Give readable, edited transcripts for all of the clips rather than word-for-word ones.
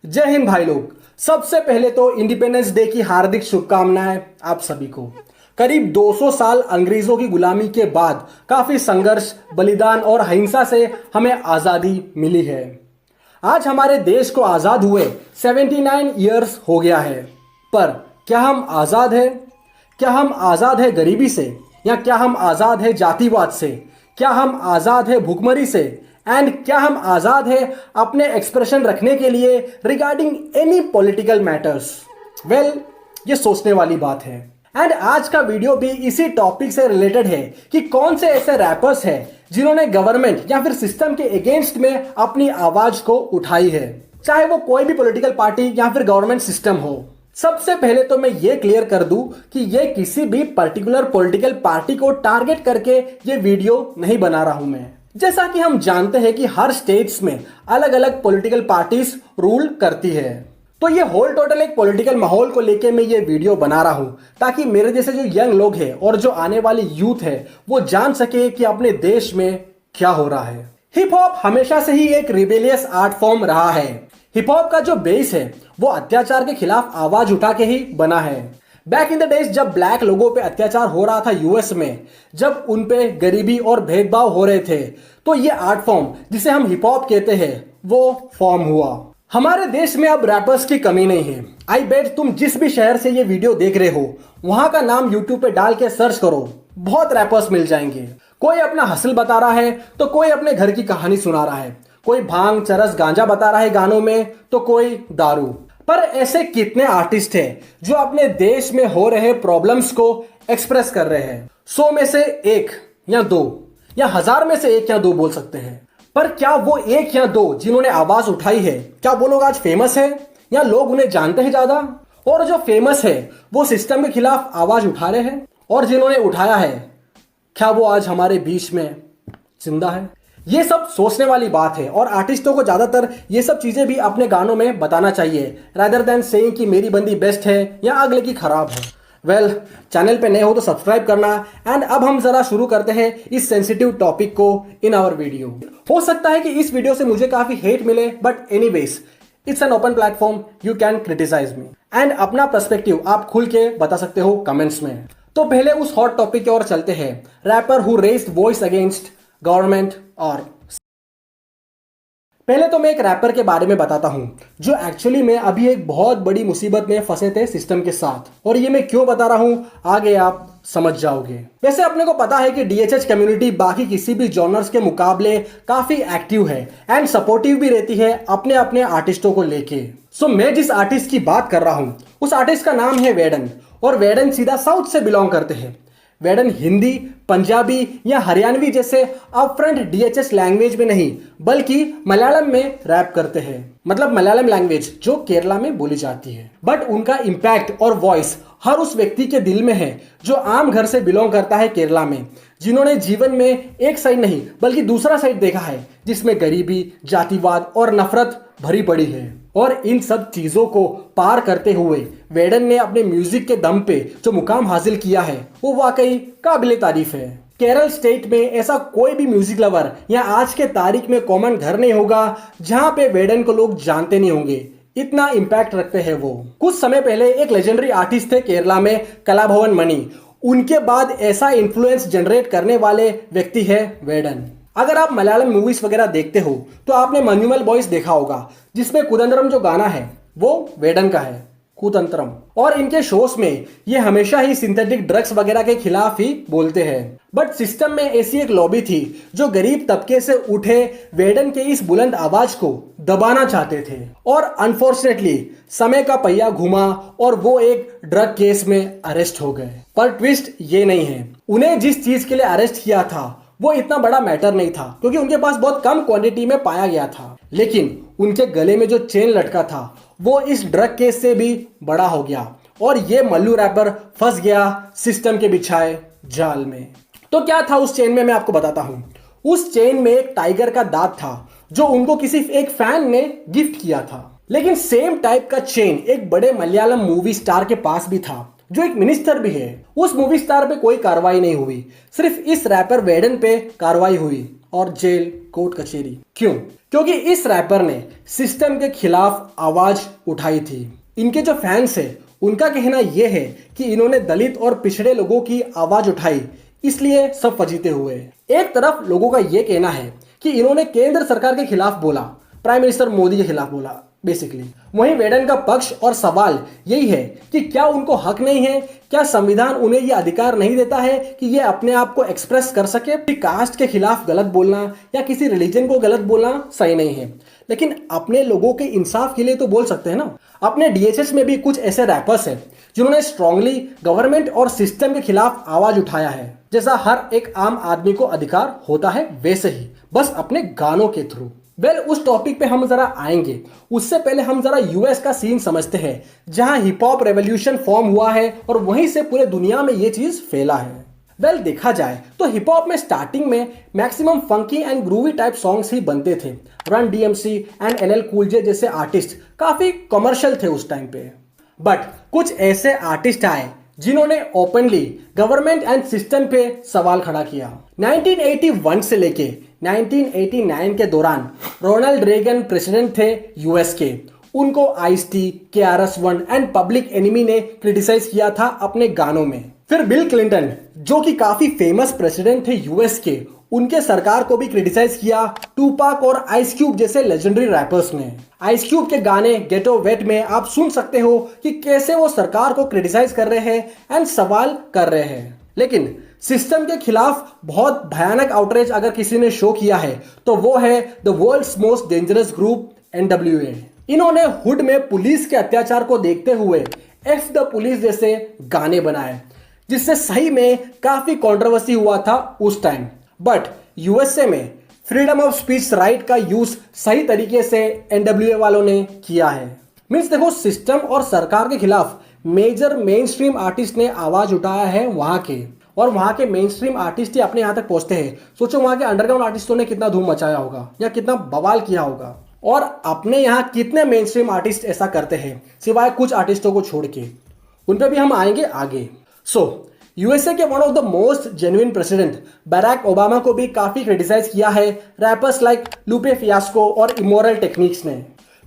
जय हिंद भाई लोग। सबसे पहले तो इंडिपेंडेंस डे की हार्दिक शुभकामनाएं आप सभी को। करीब 200 साल अंग्रेजों की गुलामी के बाद काफी संघर्ष, बलिदान और हिंसा से हमें आजादी मिली है। आज हमारे देश को आजाद हुए 79 ईयर्स हो गया है। पर क्या हम आजाद हैं? क्या हम आजाद है गरीबी से, या क्या हम आजाद है जातिवाद से? क्या हम आजाद है भूखमरी से? एंड क्या हम आजाद है अपने एक्सप्रेशन रखने के लिए regarding any political matters? Well, ये सोचने वाली बात है। एंड आज का वीडियो भी इसी टॉपिक से रिलेटेड है कि कौन से ऐसे रैपर्स हैं जिन्होंने गवर्नमेंट या फिर सिस्टम के अगेंस्ट में अपनी आवाज को उठाई है, चाहे वो कोई भी पॉलिटिकल पार्टी या फिर गवर्नमेंट सिस्टम हो। सबसे पहले तो मैं ये क्लियर कर दूं कि ये किसी भी पर्टिकुलर पॉलिटिकल पार्टी को टारगेट करके ये वीडियो नहीं बना रहा हूं मैं। जैसा कि हम जानते हैं कि हर स्टेट्स में अलग अलग पॉलिटिकल पार्टीज रूल करती है, तो ये होल टोटल एक पॉलिटिकल माहौल को लेके मैं ये वीडियो बना रहा हूं ताकि मेरे जैसे जो यंग लोग हैं और जो आने वाली यूथ है वो जान सके कि अपने देश में क्या हो रहा है। हिप हॉप हमेशा से ही एक रिबेलियस आर्ट फॉर्म रहा है। हिप हॉप का जो बेस है वो अत्याचार के खिलाफ आवाज उठा के ही बना है। बैक इन द डेज जब ब्लैक लोगों पे अत्याचार हो रहा था यूएस में, जब उन पे गरीबी और भेदभाव हो रहे थे, तो ये आर्ट फॉर्म जिसे हम हिप हॉप कहते हैं वो फॉर्म हुआ। हमारे देश में अब रैपर्स की कमी नहीं है। आई बेट तुम जिस भी शहर से ये वीडियो देख रहे हो वहां का नाम यूट्यूब पे डाल के सर्च करो, बहुत रैपर्स मिल जाएंगे। कोई अपना हसल बता रहा है तो कोई अपने घर की कहानी सुना रहा है, कोई भांग चरस गांजा बता रहा है गानों में तो कोई दारू। पर ऐसे कितने आर्टिस्ट हैं जो अपने देश में हो रहे प्रॉब्लम्स को एक्सप्रेस कर रहे हैं? 100 में से एक या दो, या 1000 में से एक या दो बोल सकते हैं। पर क्या वो एक या दो जिन्होंने आवाज उठाई है, क्या वो लोग आज फेमस है या लोग उन्हें जानते हैं ज्यादा? और जो फेमस है वो सिस्टम के खिलाफ आवाज उठा रहे हैं, और जिन्होंने उठाया है क्या वो आज हमारे बीच में जिंदा है? ये सब सोचने वाली बात है और आर्टिस्टों को ज्यादातर ये सब चीजें भी अपने गानों में बताना चाहिए, रादर देन सेइंग कि मेरी बंदी बेस्ट है या अगले की खराब है। वेल, चैनल पे नए हो तो सब्सक्राइब करना। एंड अब हम जरा शुरू करते हैं इस सेंसिटिव टॉपिक को इन आवर वीडियो। हो सकता है कि इस वीडियो से मुझे काफी हेट मिले, but anyways it's an open platform, you can criticize me and अपना पर्सपेक्टिव आप खुल के बता सकते हो कमेंट्स में। तो पहले उस हॉट टॉपिक की ओर चलते हैं, rapper who raised voice against government. और पहले तो मैं एक रैपर के बारे में बताता हूं जो एक्चुअली में अभी एक बहुत बड़ी मुसीबत में फंसे थे सिस्टम के साथ, और ये मैं क्यों बता रहा हूं आगे आप समझ जाओगे। वैसे अपने को पता है कि डीएचएच कम्युनिटी बाकी किसी भी जॉनर्स के मुकाबले काफी एक्टिव है एंड सपोर्टिव भी रहती है अपने अपने आर्टिस्टों को लेके। सो मैं जिस आर्टिस्ट की बात कर रहा हूं उस आर्टिस्ट का नाम है वेडन, और वेडन सीधा साउथ से बिलोंग करते हैं। वेडन हिंदी, पंजाबी या हरियाणवी जैसे अपफ्रंट डीएचएस लैंग्वेज में नहीं बल्कि मलयालम में रैप करते हैं, मतलब मलयालम लैंग्वेज जो केरला में बोली जाती है। बट उनका इम्पैक्ट और वॉइस हर उस व्यक्ति के दिल में है जो आम घर से बिलोंग करता है केरला में, जिन्होंने जीवन में एक साइड नहीं बल्कि दूसरा साइड देखा है जिसमें गरीबी, जातिवाद और नफरत भरी पड़ी है। और इन सब चीजों को पार करते हुए वेडन ने अपने म्यूजिक के दम पे जो मुकाम हासिल किया है वो वाकई काबिले तारीफ है। केरल स्टेट में ऐसा कोई भी म्यूजिक लवर या आज के तारीख में कॉमन घर नहीं होगा जहां पे वेडन को लोग जानते नहीं होंगे, इतना इम्पैक्ट रखते हैं वो। कुछ समय पहले एक लेजेंडरी आर्टिस्ट थे केरला में, कलाभवन मणि। उनके बाद ऐसा इन्फ्लुएंस जनरेट करने वाले व्यक्ति है वेडन। अगर आप मलयालम मूवीज वगैरह देखते हो तो आपने मन्युमल बॉयज देखा होगा, जिसमें कुदंतरम जो गाना है वो वेडन का है, कुतंत्रम। और इनके शोज में ये हमेशा ही सिंथेटिक ड्रग्स वगैरह के खिलाफ ही बोलते हैं। बट सिस्टम में ऐसी एक लॉबी थी जो गरीब तबके से उठे वेडन के इस बुलंद आवाज को दबाना चाहते थे, और अनफॉर्चुनेटली समय का पहिया घुमा और वो एक ड्रग केस में अरेस्ट हो गए। पर ट्विस्ट ये नहीं है, उन्हें जिस चीज के लिए अरेस्ट किया था वो इतना बड़ा मैटर नहीं था क्योंकि उनके पास बहुत कम क्वांटिटी में पाया गया था, लेकिन उनके गले में जो चेन लटका था वो इस ड्रग केस से भी बड़ा हो गया, और ये मल्लू रैपर फंस गया सिस्टम के बिछाए जाल में। तो क्या था उस चेन में, मैं आपको बताता हूं। उस चेन में एक टाइगर का दांत था जो उनको किसी एक फैन ने गिफ्ट किया था, लेकिन सेम टाइप का चेन एक बड़े मलयालम मूवी स्टार के पास भी था जो एक मिनिस्टर भी है। उस मूवी स्टार पे कोई कार्रवाई नहीं हुई, सिर्फ इस रैपर वेडन पे कार्रवाई हुई, और जेल, कोर्ट कचहरी। क्यों? क्योंकि इस रैपर ने सिस्टम के खिलाफ आवाज उठाई थी। इनके जो फैंस हैं उनका कहना यह है कि इन्होंने दलित और पिछड़े लोगों की आवाज उठाई, इसलिए सब फजीते हुए। एक तरफ लोगों का यह कहना है कि इन्होंने केंद्र सरकार के खिलाफ बोला, प्राइम मिनिस्टर मोदी के खिलाफ बोला बेसिकली। वहीं वेडन का पक्ष और सवाल यही है कि क्या उनको हक नहीं है, क्या संविधान उन्हें यह अधिकार नहीं देता है कि ये अपने आप को एक्सप्रेस कर सके। कास्ट के खिलाफ गलत बोलना या किसी रिलीजन को गलत बोलना सही नहीं है, लेकिन अपने लोगों के इंसाफ के लिए तो बोल सकते हैं ना। अपने डीएचएस में भी कुछ ऐसे रैपर्स हैं जिन्होंने स्ट्रांगली गवर्नमेंट और सिस्टम के खिलाफ आवाज उठाया है, जैसा हर एक आम आदमी को अधिकार होता है वैसे ही, बस अपने गानों के थ्रू। उस टॉपिक पे हम जरा आएंगे, उससे पहले हम जरा यूएस का सीन समझते हैं, जहां हिप हॉप रेवोल्यूशन फॉर्म हुआ है और वहीं से पूरे दुनिया में ये चीज फैला है। देखा जाए तो हिप हॉप में स्टार्टिंग में maximum funky and groovy type songs ही बनते थे। Run DMC and LL Cool J जैसे आर्टिस्ट काफी कमर्शियल थे उस टाइम पे, बट कुछ ऐसे आर्टिस्ट आए जिन्होंने ओपनली गवर्नमेंट एंड सिस्टम पे सवाल खड़ा किया। 1981 से लेके 1989 के दौरान रोनाल्ड रेगन प्रेसिडेंट थे यूएस के। उनको ice-T, KRS-One and public enemy ने क्रिटिसाइज किया था अपने गानों में। फिर बिल क्लिंटन, जो कि काफी फेमस प्रेसिडेंट थे यूएस के, उनके सरकार को भी क्रिटिसाइज किया टूपाक और आइस क्यूब जैसे लेजेंडरी रैपर्स ने। आइस क्यूब के गाने गेटो वेट में आप सुन सकते हो कि कैसे वो सरकार को क्रिटिसाइज कर रहे हैं एंड सवाल कर रहे हैं। लेकिन सिस्टम के खिलाफ बहुत भयानक आउटरीच अगर किसी ने शो किया है तो वो है the world's most dangerous group NWA। इन्होंने हुड में पुलिस के अत्याचार को देखते हुए एफ द पुलिस जैसे गाने बनाए, जिससे सही में काफी कंट्रोवर्सी हुआ था उस टाइम। बट यूएसए में फ्रीडम ऑफ स्पीच राइट का यूज सही तरीके से NWA वालों ने किया है। मीन्स देखो, सिस्टम और सरकार के खिलाफ मेजर मेन स्ट्रीम आर्टिस्ट ने आवाज उठाया है वहां के, और वहां के मेन स्ट्रीम आर्टिस्ट ही अपने यहां तक पहुंचते हैं। सोचो वहां के अंडरग्राउंड आर्टिस्टों ने कितना धूम मचाया होगा या कितना बवाल किया होगा, और अपने यहाँ कितने मेन स्ट्रीम आर्टिस्ट ऐसा करते हैं सिवाय कुछ आर्टिस्टों को छोड़ के। उन पर भी हम आएंगे आगे। यूएसए के one of the most genuine president बैराक Obama को भी काफी क्रिटिसाइज किया है रैपर्स लाइक लूपे फियास्को और इमोरल टेक्निक्स ने।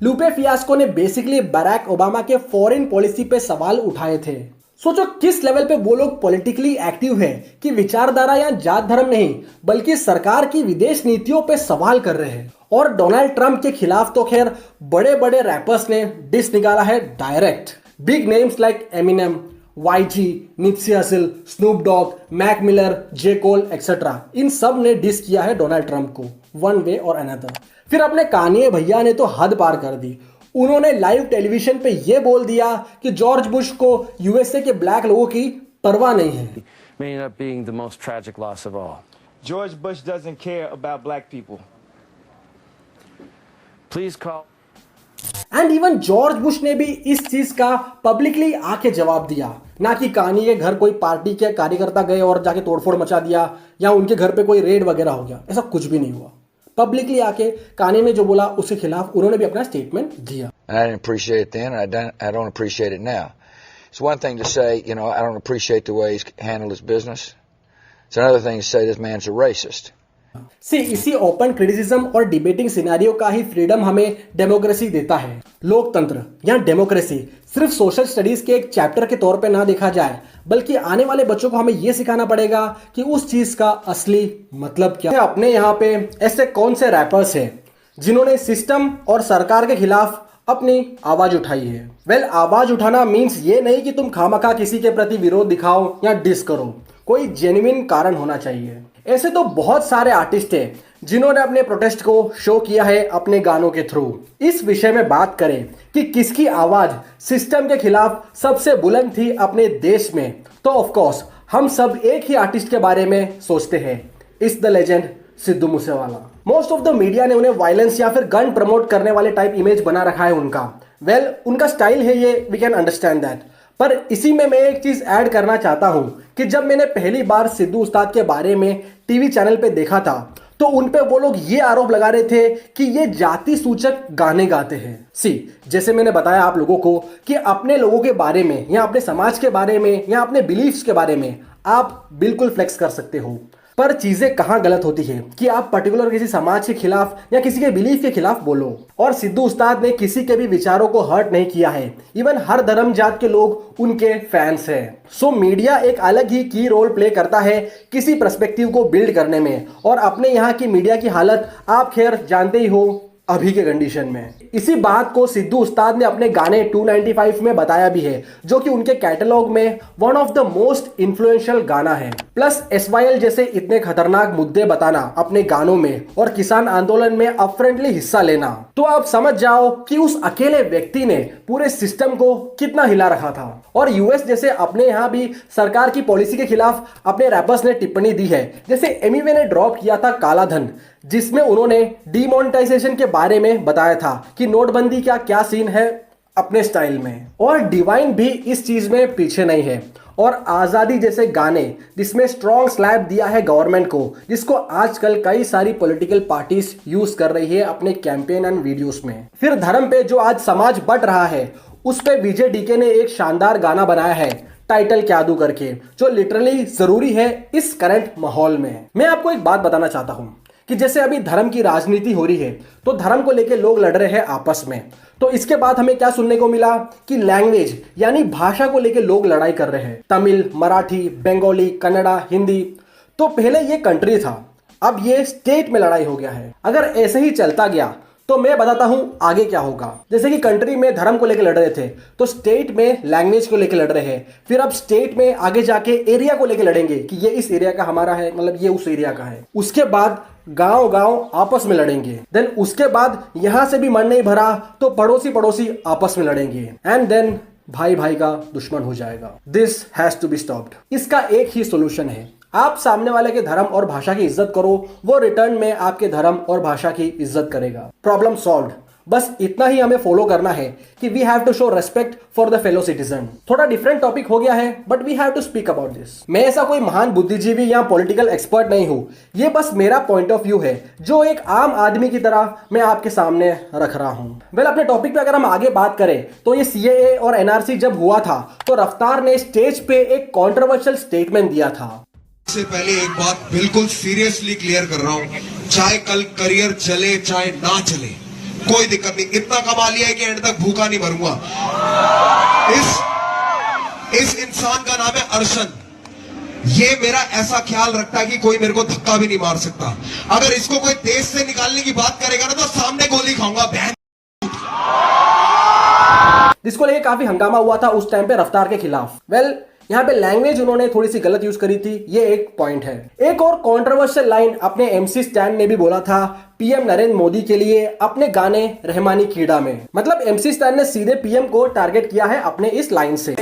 लूपे फियास्को ने बेसिकली बैराक ओबामा के फॉरेन पॉलिसी पे सवाल उठाए थे। सोचो किस लेवल पे वो लोग पॉलिटिकली एक्टिव है कि विचारधारा या जात धर्म नहीं बल्कि सरकार की विदेश नीतियों पे सवाल कर रहे हैं। और डोनाल्ड ट्रंप के खिलाफ तो खैर बड़े बड़े रैपर्स ने डिस निकाला है direct. Big names like Eminem, YG, Nipsey Hussle, Snoop Dogg, Mac Miller, J Cole etcetera, इन सब ने डिस किया है डोनाल्ड ट्रंप को वन वे और अनदर। फिर अपने कानिये भैया ने तो हद पार कर दी। उन्होंने लाइव टेलीविजन पे ये बोल दिया कि जॉर्ज बुश को यूएसए के ब्लैक लोगों की परवाह नहीं है। May end up being the most tragic loss of all. George Bush doesn't care about black people. Please call. And even George Bush ने भी इस चीज का पब्लिकली आके जवाब दिया, ना कि कानी के घर कोई पार्टी के कार्यकर्ता गए और जाके तोड़फोड़ मचा दिया या उनके घर पे कोई रेड वगैरह हो गया, ऐसा कुछ भी नहीं हुआ। पब्लिकली आके कानी ने जो बोला उसके खिलाफ उन्होंने भी अपना स्टेटमेंट दिया। I didn't appreciate it then, and I don't appreciate it now. It's one thing to say, I don't appreciate the way he's handled his business. It's another thing to say this man's a racist. इसी open criticism और debating scenario का ही freedom हमें democracy देता है। लोकतंत्र या democracy सिर्फ social studies के एक चैप्टर के तौर पे ना देखा जाए, बल्कि आने वाले बच्चों को हमें यह सिखाना पड़ेगा कि उस चीज का असली मतलब क्या है। अपने यहाँ पे ऐसे कौन से रैपर्स हैं जिन्होंने सिस्टम और सरकार के खिलाफ अपनी आवाज उठाई है। आवाज उठाना मीन्स ये नहीं कि तुम खामखा किसी के प्रति विरोध दिखाओ या डिस करो, कोई जेन्युइन कारण होना चाहिए। ऐसे तो बहुत सारे आर्टिस्ट हैं जिन्होंने अपने प्रोटेस्ट को शो किया है अपने गानों के थ्रू। इस विषय में बात करें कि किसकी आवाज सिस्टम के खिलाफ सबसे बुलंद थी अपने देश में, तो ऑफ कोर्स हम सब एक ही आर्टिस्ट के बारे में सोचते हैं, it's the legend Sidhu Moosewala. Most of the media ने उन्हें वायलेंस या फिर गन प्रमोट करने वाले टाइप इमेज बना रखा है उनका। उनका स्टाइल है ये, वी कैन अंडरस्टैंड दैट। पर इसी में मैं एक चीज ऐड करना चाहता हूं कि जब मैंने पहली बार सिद्धू उस्ताद के बारे में टीवी चैनल पे देखा था तो उन पे वो लोग ये आरोप लगा रहे थे कि ये जाति सूचक गाने गाते हैं। जैसे मैंने बताया आप लोगों को कि अपने लोगों के बारे में या अपने समाज के बारे में या अपने बिलीफ्स के बारे में आप बिल्कुल फ्लेक्स कर सकते हो, पर चीजें कहाँ गलत होती है कि आप पर्टिकुलर किसी समाज के खिलाफ या किसी के बिलीफ के खिलाफ बोलो। और सिद्धू उस्ताद ने किसी के भी विचारों को हर्ट नहीं किया है। इवन हर धर्म जात के लोग उनके फैंस हैं। सो मीडिया एक अलग ही की रोल प्ले करता है किसी पर्सपेक्टिव को बिल्ड करने में। और अपने यहाँ की मीडिया की हालत आप खैर जानते ही हो अभी के कंडीशन में। इसी बात को सिद्धू उस्ताद ने अपने गाने 295 में बताया भी है, जो कि उनके कैटलॉग में one of the most influential गाना है। प्लस SYL जैसे इतने खतरनाक मुद्दे बताना अपने गानों में और किसान आंदोलन में अपफ्रंटली हिस्सा लेना, तो आप समझ जाओ कि उस अकेले व्यक्ति ने पूरे सिस्टम को कितना हिला रखा था। और US जैसे अपने यहाँ भी सरकार की पॉलिसी के खिलाफ अपने रैपर्स ने टिप्पणी दी है। जैसे एमिवे ने ड्रॉप किया था काला धन, जिसमें उन्होंने डीमोनेटाइजेशन के बारे में बताया था कि नोटबंदी का क्या सीन है अपने स्टाइल में। और डिवाइन भी इस चीज में पीछे नहीं है। और आजादी जैसे गाने जिसमें स्ट्रॉन्ग स्लैप दिया है गवर्नमेंट को, जिसको आजकल कई सारी पॉलिटिकल पार्टीज यूज कर रही है अपने कैंपेन एंड वीडियोस में। फिर धर्म पे जो आज समाज बट रहा है, उस पे विजय डीके ने एक शानदार गाना बनाया है टाइटल क्या दूं करके, जो लिटरली जरूरी है इस करंट माहौल में। मैं आपको एक बात बताना चाहता हूं कि जैसे अभी धर्म की राजनीति हो रही है, तो धर्म को लेकर लोग लड़ रहे हैं आपस में। तो इसके बाद हमें क्या सुनने को मिला कि लैंग्वेज यानी भाषा को लेकर लोग लड़ाई कर रहे हैं। तमिल, मराठी, बंगाली, कन्नड़ा, हिंदी। तो पहले ये कंट्री था, अब ये स्टेट में लड़ाई हो गया है। अगर ऐसे ही चलता गया तो मैं बताता हूं आगे क्या होगा। जैसे कि कंट्री में धर्म को लेकर लड़ रहे थे, तो स्टेट में लैंग्वेज को लेकर लड़ रहे हैं। फिर अब स्टेट में आगे जाके एरिया को लेकर लड़ेंगे कि ये इस एरिया का हमारा है, मतलब ये उस एरिया का है। उसके बाद गांव गांव आपस में लड़ेंगे। देन उसके बाद यहां से भी मन नहीं भरा तो पड़ोसी पड़ोसी आपस में लड़ेंगे। एंड देन भाई भाई का दुश्मन हो जाएगा। This has to be stopped. इसका एक ही सोल्यूशन है, आप सामने वाले के धर्म और भाषा की इज्जत करो, वो रिटर्न में आपके धर्म और भाषा की इज्जत करेगा। Problem solved. बस इतना ही हमें फॉलो करना है कि we have to show respect for the fellow citizen. थोड़ा डिफरेंट टॉपिक हो गया है, but we have to speak about this. मैं ऐसा कोई महान बुद्धिजीवी या पॉलिटिकल एक्सपर्ट नहीं हूं, ये बस मेरा पॉइंट ऑफ व्यू है जो एक आम आदमी की तरह मैं आपके सामने रख रहा हूं। वेल, अपने टॉपिक पे अगर हम आगे बात करें तो ये CAA और NRC जब हुआ था तो रफ्तार ने स्टेज पे एक कॉन्ट्रोवर्शियल स्टेटमेंट दिया था। से पहले एक बात बिल्कुल सीरियसली क्लियर कर रहा हूं, चाहे कल करियर चले चाहे ना चले, कोई दिक्कत नहीं। इतना कमा लिया है कि एंड तक भूखा नहीं मरूंगा। इस इंसान का नाम है अर्शन। ये मेरा ऐसा ख्याल रखता है कि कोई मेरे को धक्का भी नहीं मार सकता। अगर इसको कोई देश से निकालने की बात करेगा ना तो सामने गोली खाऊंगा। बहन जिसको लेके काफी हंगामा हुआ था उस टाइम पे रफ्तार के खिलाफ। वेल, यहाँ पे लैंग्वेज उन्होंने थोड़ी सी गलत यूज करी थी, ये एक पॉइंट है। एक और कंट्रोवर्शियल लाइन अपने MC स्टैन ने भी बोला था PM नरेंद्र मोदी के लिए अपने गाने रहमानी कीड़ा में। मतलब MC स्टैन ने सीधे PM को टारगेट किया है अपने इस लाइन से।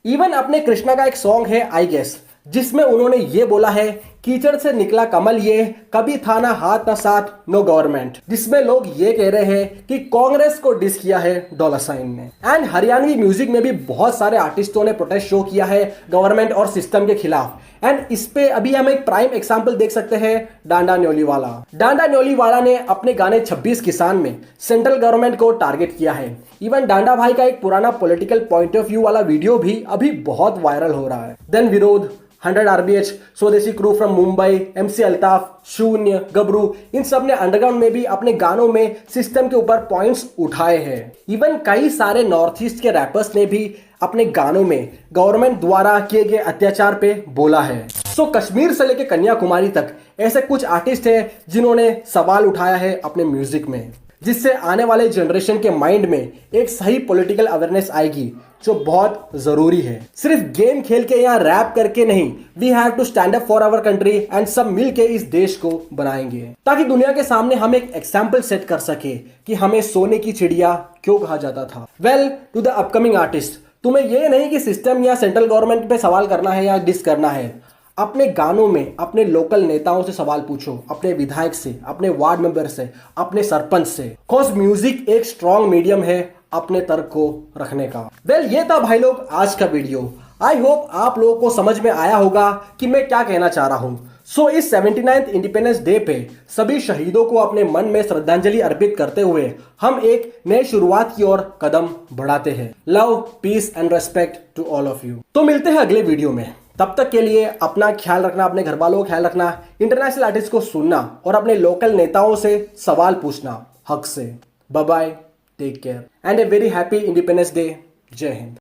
इवन अपने कृष्णा का एक सॉन्ग है आई गेस, जिसमें उन्होंने ये बोला है कीचड़ से निकला कमल ये, कभी था ना हाथ ना साथ नो गवर्नमेंट। जिसमें लोग ये कह रहे हैं कि कांग्रेस को डिस किया है $साइन ने। एंड हरियाणवी म्यूजिक में भी बहुत सारे आर्टिस्टों ने प्रोटेस्ट शो किया है गवर्नमेंट और सिस्टम के खिलाफ। एंड इस पे अभी हम एक प्राइम एग्जांपल देख सकते हैं डांडा न्योलीवाला। डांडा न्योलीवाला ने अपने गाने 26 किसान में सेंट्रल गवर्नमेंट को टारगेट किया है। इवन डांडा भाई का एक पुराना पॉलिटिकल पॉइंट ऑफ व्यू वाला वीडियो भी अभी बहुत वायरल हो रहा है। देन विरोध, 100 RBH, स्वदेशी crew from Mumbai, MC Altaf, शून्य, गबरू, इन सब ने अंडरग्राउंड में भी अपने गानों में सिस्टम के ऊपर पॉइंट्स उठाए हैं। इवन कई सारे नॉर्थ ईस्ट के रैपर्स ने भी अपने गानों में गवर्नमेंट द्वारा किए गए अत्याचार पे बोला है। सो कश्मीर से लेकर कन्याकुमारी तक ऐसे कुछ आर्टिस्ट हैं जिन्होंने सवाल उठाया है अपने म्यूजिक में, जिससे आने वाले जनरेशन के माइंड में एक सही पॉलिटिकल अवेयरनेस आएगी जो बहुत जरूरी है। सिर्फ गेम खेल के या रैप करके नहीं, we have to stand up for our country and सब मिलके इस देश को बनाएंगे, ताकि दुनिया के सामने हम एक एग्जाम्पल सेट कर सके कि हमें सोने की चिड़िया क्यों कहा जाता था। Well, to the upcoming artist, तुम्हें ये नहीं कि सिस्टम या सेंट्रल गवर्नमेंट पे सवाल करना है या डिस करना है, अपने गानों में अपने लोकल नेताओं से सवाल पूछो, अपने विधायक से, अपने वार्ड मेंबर से, अपने सरपंच से। कॉज म्यूजिक एक स्ट्रॉन्ग मीडियम है अपने तर्क को रखने का। वेल, ये था भाई लोग आज का वीडियो। आई होप आप लोगों को समझ में आया होगा कि मैं क्या कहना चाह रहा हूं। सो इस 79th इंडिपेंडेंस डे पे सभी शहीदों को अपने मन में श्रद्धांजलि अर्पित करते हुए हम एक नई शुरुआत की ओर कदम बढ़ाते हैं। Love, peace and respect to all of you. तो मिलते हैं अगले वीडियो में, तब तक के लिए अपना ख्याल रखना, अपने घर वालों का ख्याल रखना, इंटरनेशनल आर्टिस्ट को सुनना और अपने लोकल नेताओं से सवाल पूछना हक से। Bye bye, take care and a very happy independence day. जय हिंद।